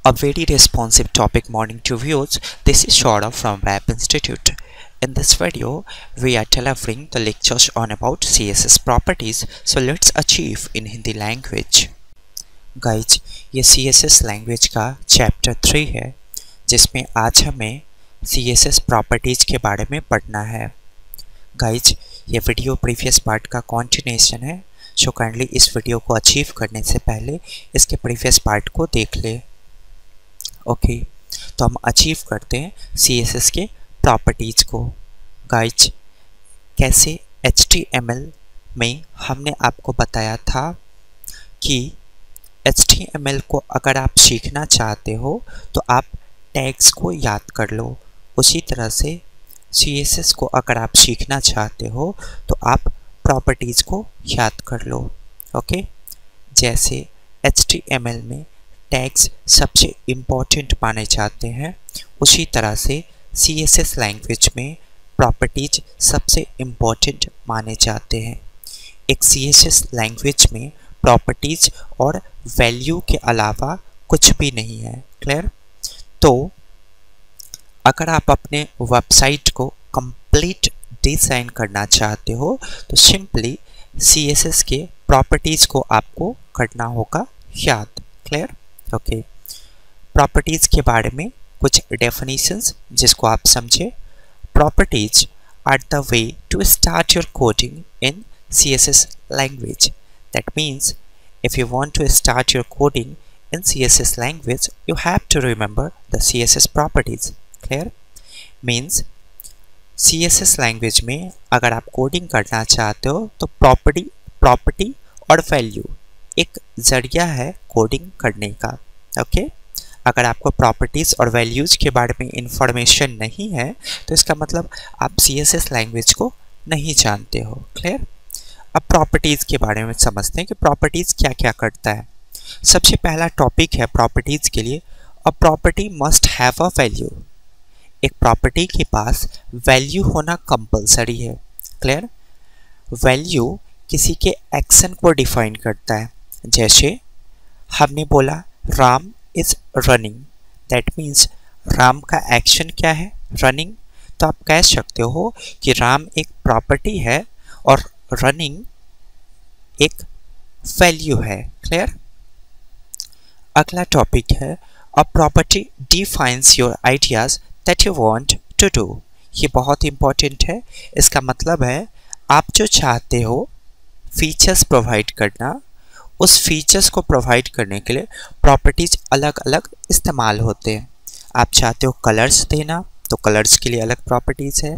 A very responsive topic morning to viewers. This is Shora from Web Institute. In this video, we are delivering the lectures on about CSS properties. So let's achieve in Hindi language. Guys, ये CSS language का chapter 3 है, जिसमें आज हमें CSS properties के बारे में पढ़ना है. Guys, ये वीडियो प्रीवियस पार्ट का continuation है. सो काइंडली इस वीडियो को अचीव करने से पहले इसके प्रीवियस पार्ट को देख ले. ओके, तो हम अचीव करते हैं CSS के प्रॉपर्टीज़ को. गाइज, कैसे HTML में हमने आपको बताया था कि HTML को अगर आप सीखना चाहते हो तो आप टैग्स को याद कर लो. उसी तरह से CSS को अगर आप सीखना चाहते हो तो आप प्रॉपर्टीज़ को याद कर लो. ओके, जैसे HTML में टैग्स सबसे इम्पॉर्टेंट माने जाते हैं, उसी तरह से CSS लैंग्वेज में प्रॉपर्टीज सबसे इम्पॉर्टेंट माने जाते हैं. एक CSS लैंग्वेज में प्रॉपर्टीज और वैल्यू के अलावा कुछ भी नहीं है. क्लियर? तो अगर आप अपने वेबसाइट को कंप्लीट डिज़ाइन करना चाहते हो तो सिंपली CSS के प्रॉपर्टीज़ को आपको करना होगा याद. क्लियर? ओके, प्रॉपर्टीज़ के बारे में कुछ डेफिनेशंस जिसको आप समझे. Properties are the way to start your coding in CSS language. That means if you want to start your coding in CSS language, you have to remember the CSS properties. Clear? Means CSS language में अगर आप coding करना चाहते हो तो property और value एक जरिया है कोडिंग करने का. ओके, अगर आपको प्रॉपर्टीज़ और वैल्यूज़ के बारे में इंफॉर्मेशन नहीं है तो इसका मतलब आप CSS लैंग्वेज को नहीं जानते हो. क्लियर? अब प्रॉपर्टीज़ के बारे में समझते हैं कि प्रॉपर्टीज़ क्या क्या करता है. सबसे पहला टॉपिक है प्रॉपर्टीज़ के लिए, a property must have a value. एक प्रॉपर्टी के पास वैल्यू होना कंपलसरी है. क्लियर? वैल्यू किसी के एक्शन को डिफाइन करता है. जैसे हमने बोला Ram is running, that means Ram का एक्शन क्या है? रनिंग. तो आप कह सकते हो कि राम एक प्रॉपर्टी है और रनिंग एक वैल्यू है. क्लियर? अगला टॉपिक है, a property defines your ideas that you want to do. ये बहुत इंपॉर्टेंट है. इसका मतलब है आप जो चाहते हो फीचर्स प्रोवाइड करना, उस फीचर्स को प्रोवाइड करने के लिए प्रॉपर्टीज अलग अलग इस्तेमाल होते हैं. आप चाहते हो कलर्स देना तो कलर्स के लिए अलग प्रॉपर्टीज़ है.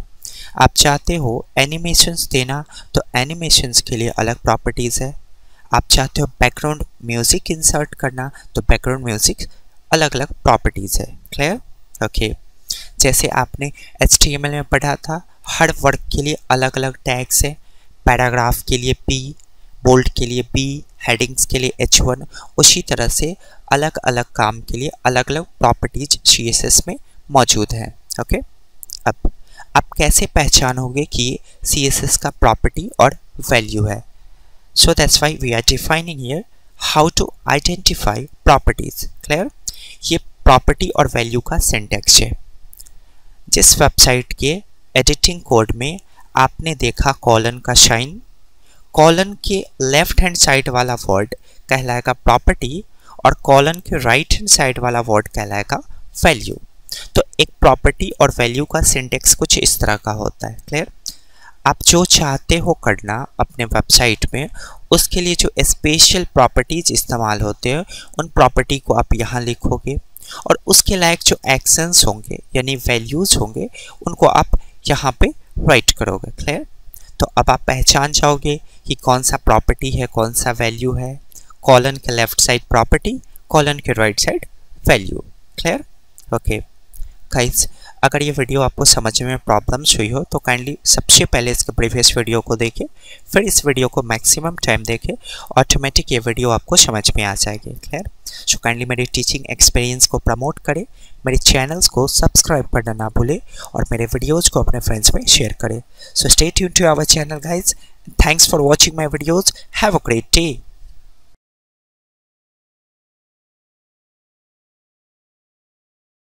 आप चाहते हो एनिमेशंस देना तो एनिमेशंस के लिए अलग प्रॉपर्टीज़ है. आप चाहते हो बैकग्राउंड म्यूज़िक इंसर्ट करना तो बैकग्राउंड म्यूज़िक अलग अलग प्रॉपर्टीज़ है. क्लियर? ओके, जैसे आपने HTML में पढ़ा था हर वर्ड के लिए अलग अलग टैग्स है. पैराग्राफ के लिए P, बोल्ड के लिए B, हेडिंग्स के लिए H1. उसी तरह से अलग अलग काम के लिए अलग अलग प्रॉपर्टीज CSS में मौजूद हैं. ओके, अब आप कैसे पहचानोगे कि CSS का प्रॉपर्टी और वैल्यू है? So that's why we are defining here how to identify properties. Clear? ये प्रॉपर्टी और वैल्यू का सिंटैक्स है. जिस वेबसाइट के एडिटिंग कोड में आपने देखा कॉलन का साइन, कॉलन के लेफ्ट हैंड साइड वाला वर्ड कहलाएगा प्रॉपर्टी और कॉलन के राइट हैंड साइड वाला वर्ड कहलाएगा वैल्यू. तो एक प्रॉपर्टी और वैल्यू का सिंटैक्स कुछ इस तरह का होता है. क्लियर? आप जो चाहते हो करना अपने वेबसाइट में, उसके लिए जो स्पेशल प्रॉपर्टीज इस्तेमाल होते हैं उन प्रॉपर्टी को आप यहाँ लिखोगे और उसके लायक जो एक्शंस होंगे यानी वैल्यूज़ होंगे उनको आप यहाँ पे राइट करोगे. क्लियर? तो अब आप पहचान जाओगे कि कौन सा प्रॉपर्टी है, कौन सा वैल्यू है. कॉलन के लेफ्ट साइड प्रॉपर्टी, कॉलन के right side value. Clear? Okay guys, अगर ये वीडियो आपको समझने में प्रॉब्लम्स हुई हो तो काइंडली सबसे पहले इसके प्रीवियस वीडियो को देखें, फिर इस वीडियो को मैक्सिमम टाइम देखें, ऑटोमेटिक ये वीडियो आपको समझ में आ जाएगी. क्लियर? सो काइंडली मेरी टीचिंग एक्सपीरियंस को प्रमोट करें, मेरे चैनल्स को सब्सक्राइब करना ना भूलें और मेरे वीडियोज़ को अपने फ्रेंड्स में शेयर करें. So stay tuned to our channel guys. Thanks for watching my videos. Have a great day.